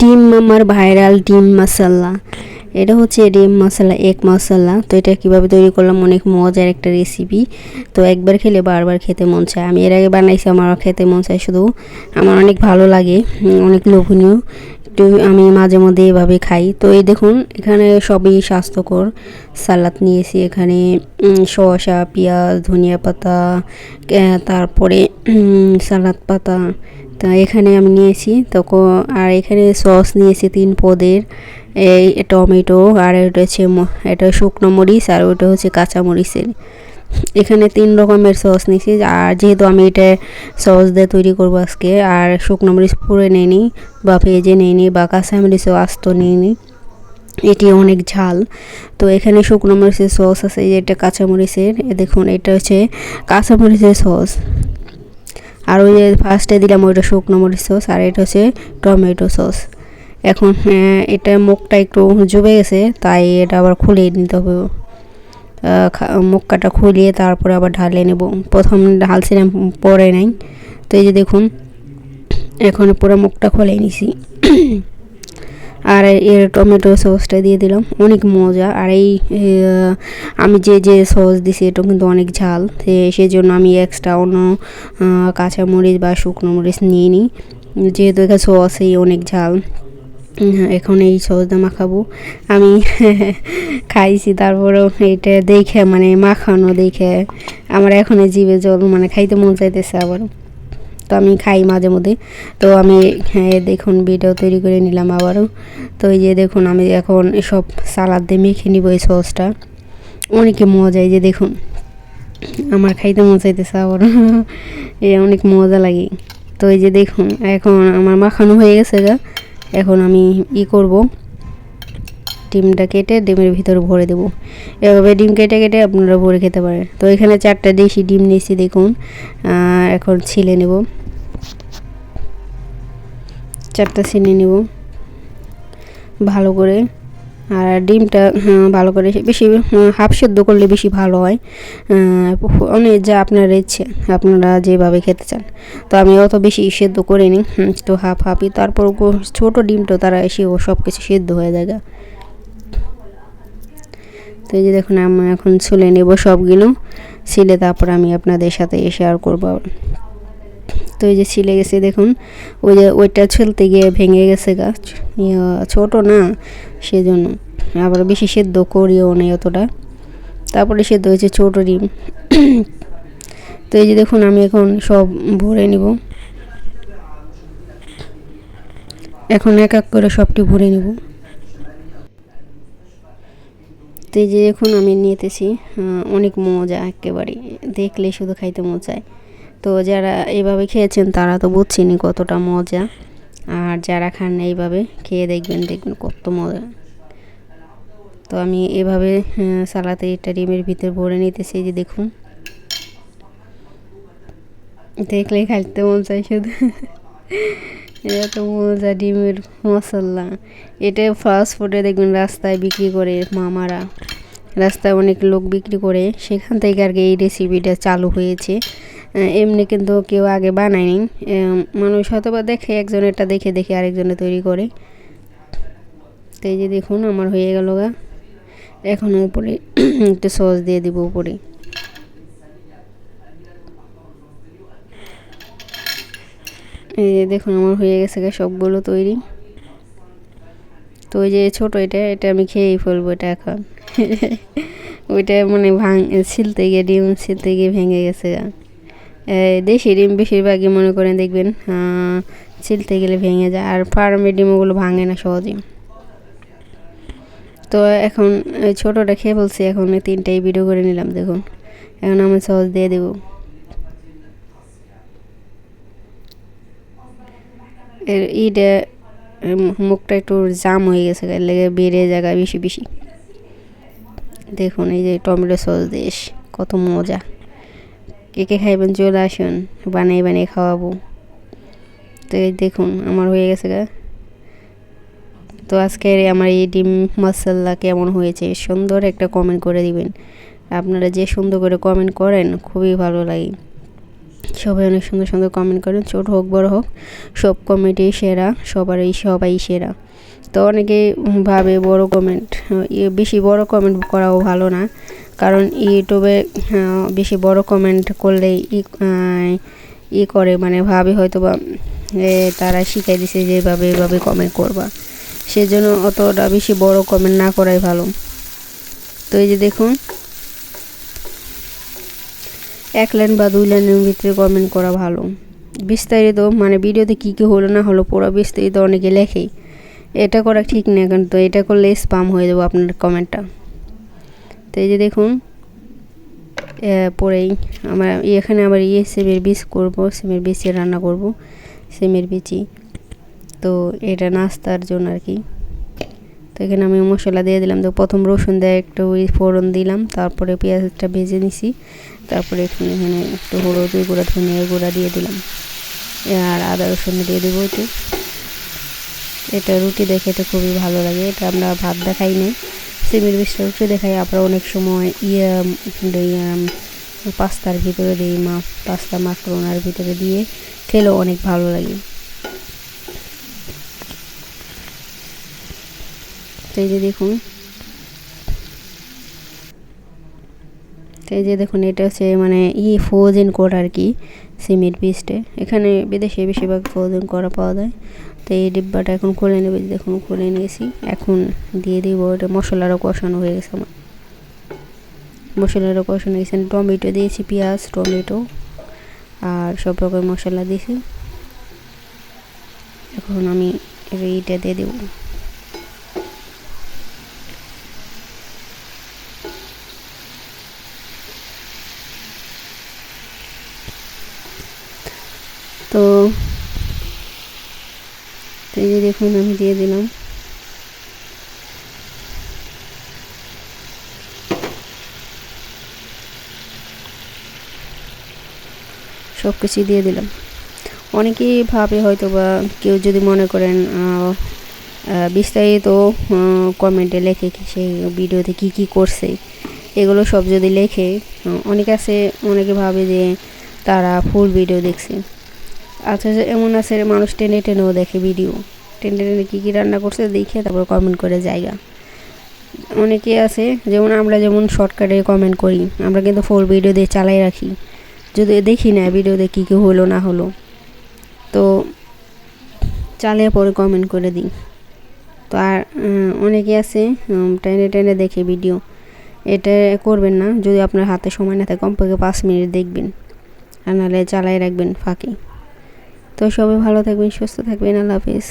ডিম মামার ভাইরাল ডিম মশলা। এটা হচ্ছে ডিম মশলা, এক মশলা। তো এটা কীভাবে তৈরি করলাম, অনেক মজার একটা রেসিপি। তো একবার খেলে বারবার খেতে মন চায়। আমি এর আগে বানাইছি, আমার খেতে মন চায় শুধু। আমার অনেক ভালো লাগে, অনেক লোভনীয়। তো আমি মাঝে মধ্যে এভাবে খাই। তো এই দেখুন, এখানে সবই স্বাস্থ্যকর। সালাদ নিয়েছি এখানে, শসা, পেঁয়াজ, ধনিয়া পাতা, তারপরে সালাদ পাতা। তা এখানে আমি নিয়েছি তো, আর এখানে সস নিয়েছি 3 পদের, এই টমেটো, আর এটা হচ্ছে এটা শুকনো মরিচ, আর ওটা হচ্ছে কাঁচা মরিচের। এখানে 3 রকমের সস নিয়েছি। আর যেহেতু আমি এটা সস দিয়ে তৈরি করবো আজকে, আর শুকনো মরিচ পুড়ে নিইনি বা ভেজে নিইনি বা কাঁচা মরিচও আস্ত নিইনি, এটি অনেক ঝাল। তো এখানে শুকনো মরিচের সস আছে, এটা কাঁচা মরিচের। দেখুন, এটা হচ্ছে কাঁচা মরিচের সস। আর ওই যে ফার্স্টে দিলাম ওইটা শুকনো মরিচ সস, আর এটা হচ্ছে টমেটো সস। এখন এটা মুখটা একটু জমে গেছে, তাই এটা আবার খুলে নিতে হবে। মুখটা খুলিয়ে তারপরে আবার ঢালে নেব। প্রথম ঢালছিলাম, পরে নাই। তো এই যে দেখুন, এখন পুরো মুখটা খুলে নিছি। আর এর টমেটো সসটা দিয়ে দিলাম, অনেক মজা। আর এই আমি যে সস দিছি এটা কিন্তু অনেক ঝাল, সেজন্য আমি এক্সট্রা অন্য কাঁচা মরিচ বা শুকনো মরিচ নিয়ে নিই, যেহেতু এখানে সসেই অনেক ঝাল। এখন এই সসটা মাখাবো আমি। খাইছি, তারপরেও এটা দেখে মানে মাখানো দেখে আমার এখন জিভে জল, মানে খাইতে মন চাইতেছে আবার। তো আমি খাই মাঝে মধ্যে। তো আমি দেখুন ভিডিও তৈরি করে নিলাম আবারও। তো এই যে দেখুন, আমি এখন সব সালাদ দিয়ে মেখে নিব এই সসটা। অনেকে মজা, এই যে দেখুন আমার খাইতে মন চাইতেছে আবার। অনেক মজা লাগে। তো এই যে দেখুন, এখন আমার মাখানো হয়ে গেছে গা। এখন আমি করব, ডিমটা কেটে ডিমের ভিতরে ভরে দেবো। এভাবে ডিম কেটে কেটে আপনারা ভরে খেতে পারেন। তো এখানে 4টা দেশি ডিম নিয়েছি দেখুন। এখন ছিলে নেব, 4টা ছিলে নেব ভালো করে। আর ডিমটা ভালো করে বেশি হাফ সেদ্ধ করলে বেশি ভালো হয়। অনেক যা আপনার ইচ্ছে, আপনারা যেভাবে খেতে চান। তো আমি অত বেশি সেদ্ধ করিনি, তো হাফ হাফই। তারপর ছোটো ডিমটা তারা এসেও সব কিছু সেদ্ধ হয়ে যায়। তো এই যে দেখুন, আমি এখন ছুলে নেব সবগুলো। ছিলে তারপর আমি আপনাদের সাথে শেয়ার করব। তো এই যে ছিলে গেছে দেখুন, ওই যে ওইটা ছুলতে গিয়ে ভেঙে গেছে গাছ, ছোট না, সেজন্য। আবার বেশি সেদ্ধ করিও নেই অতটা, তারপরে সেদ্ধ হয়েছে ছোটো ডিম। তো এই যে দেখুন, আমি এখন সব ভরে নিব। এখন এক এক করে সবটি ভরে নিব। তো এই যে দেখুন, আমি নিতেছি, অনেক মজা, একেবারে দেখলে শুধু খাইতে মন চায়। তো যারা এইভাবে খেয়েছেন তারা তো বুঝছেনই কতটা মজা। আর যারা খান না এইভাবে খেয়ে দেখবেন, দেখবেন কত মজা। তো আমি এভাবে সালাতে এটা ডিমের ভিতরে ভরে নিতেছি। যে দেখুন, দেখলেই খাইতে মন চাই শুধু। এত মজা ডিমের মশলা। এটা ফাস্ট ফুডে দেখবেন রাস্তায় বিক্রি করে মামারা, রাস্তায় অনেক লোক বিক্রি করে, সেখান থেকে আর কি এই রেসিপিটা চালু হয়েছে। এমনি কিন্তু কেউ আগে বানায়নি। মানুষ হয়তো বা দেখে, একজনেরটা দেখে দেখে আরেকজনে তৈরি করে। তো এই যে দেখুন, আমার হয়ে গেল গা। এখন উপরে একটু সস দিয়ে দিব উপরে। এই যে দেখুন, আমার হয়ে গেছে গা সবগুলো তৈরি। তো ওই যে ছোটো এটা আমি খেয়েই ফেলবো এটা এখন। ওইটা মানে ছিলতে গিয়ে, ডিম ছিলতে গিয়ে ভেঙে গেছে গা। দেশি ডিম বেশিরভাগই মনে করেন দেখবেন ছিলতে গেলে ভেঙে যায়, আর ফার্মের ডিমগুলো ভাঙে না সহজে। তো এখন ছোটোটা খেয়ে বলছি, এখন 3টাই ভিডিও করে নিলাম দেখুন। এখন আমি সস দিয়ে দেবো। ইটা মুখটা একটু জাম হয়ে গেছে, লেগে বেড়ে জায়গা বেশি বেশি। দেখুন, এই যে টমেটো সস দেশ, কত মজা। কে কে খাইবেন চলে আসুন, বানিয়ে বানিয়ে খাওয়াবো। তো এই দেখুন, আমার হয়ে গেছে গা। তো আজকের আমার এই ডিম মশলা কেমন হয়েছে, সুন্দর একটা কমেন্ট করে দিবেন। আপনারা যে সুন্দর করে কমেন্ট করেন খুবই ভালো লাগে। সবাই অনেক সুন্দর সুন্দর কমেন্ট করেন, ছোট হোক বড় হোক, সব কমেন্টই সেরা, সবাই সেরা। তো অনেকে ভাবে বড় কমেন্ট, বেশি বড় কমেন্ট করাও ভালো না, কারণ ইউটিউবে বেশি বড় কমেন্ট করলে করে মানে ভাবে হয়তো বা তারা শিখাই দিছে যে এভাবে কমেন্ট করবা, সেজন্য অতটা বেশি বড় কমেন্ট না করাই ভালো। তো এই যে দেখুন, 1 লাইন বা 2 লাইনের ভিতরে কমেন্ট করা ভালো। বিস্তারিত মানে ভিডিওতে কী হলো না হলো পুরো বিস্তারিত অনেকে লেখে, এটা করা ঠিক না, কিন্তু এটা করলে স্প্যাম হয়ে যাবে আপনার কমেন্টটা। তো এই যে দেখুন, পরেই এখানে আবার সিমের বীজ করবো, সিমের বীজে রান্না করব, সিমের বীজই তো এটা নাস্তার জন্য আর কি। তো এখানে আমি মশলা দিয়ে দিলাম, তো প্রথম রসুন দিয়ে একটু ফোড়ন দিলাম, তারপরে পেঁয়াজটা ভেজে নিছি, তারপরে এখানে একটু হলুদ গুঁড়া ধনিয়া গুঁড়া দিয়ে দিলাম, আর আদা রসুন দিয়ে দেবো একটু। এটা রুটি দেখে এটা খুবই ভালো লাগে, এটা আমরা ভাত দেখাই না, সিমের বীজটা রুটি দেখাই। আবার অনেক সময় পাস্তার ভিতরে দিই, পাস্তা মাকরোনার ভিতরে দিয়ে খেলেও অনেক ভালো লাগে। এই যে দেখুন, এই যে দেখুন, এটা হচ্ছে মানে ফ্রোজেন করা আর কি, সিমের বীজটা। এখানে বিদেশে বেশিরভাগ ফ্রোজেন করা পাওয়া যায়। তো এই ডিব্বাটা এখন খুলে নেবে, দেখুন খুলে নিয়েছি। এখন দিয়ে দিব, এটা মশলারও কষানো হয়ে গেছে আমার, মশলারও কষানো হয়ে গেছে। টমেটো দিয়েছি, পেঁয়াজ টমেটো আর সব রকম মশলা দিয়েছি। এখন আমি এইটা দিয়ে দেবো। তো এই যে দেখুন, আমি দিয়ে দিলাম, সব কিছুই দিয়ে দিলাম। অনেকেই ভাবে হয়তো বা কেউ যদি মনে করেন বিস্তারিত কমেন্টে লেখে সেই ভিডিওতে কি করছে, এগুলো সব যদি লেখে, অনেকে ভাবে যে তারা ফুল ভিডিও দেখছে। আচ্ছা, এমন আছে মানুষ টেনে টেনেও দেখে ভিডিও, টেনে টেনে কী রান্না করছে দেখে তারপর কমেন্ট করে জায়গা। অনেকে আছে আমরা যেমন শর্টকাটে কমেন্ট করি, আমরা কিন্তু ফুল ভিডিও দিয়ে চালাই রাখি, যদি দেখি না ভিডিওতে কী হলো না হলো, তো চালিয়ে পরে কমেন্ট করে দিই। তো আর অনেকে আছে টেনে টেনে দেখে ভিডিও, এটা করবেন না। যদি আপনার হাতে সময় না থাকে, কমপক্ষে 5 মিনিট দেখবেন, আর নাহলে চালাই রাখবেন ফাঁকে। তো সবাই ভালো থাকবেন, সুস্থ থাকবেন, আল্লাহ হাফিজ।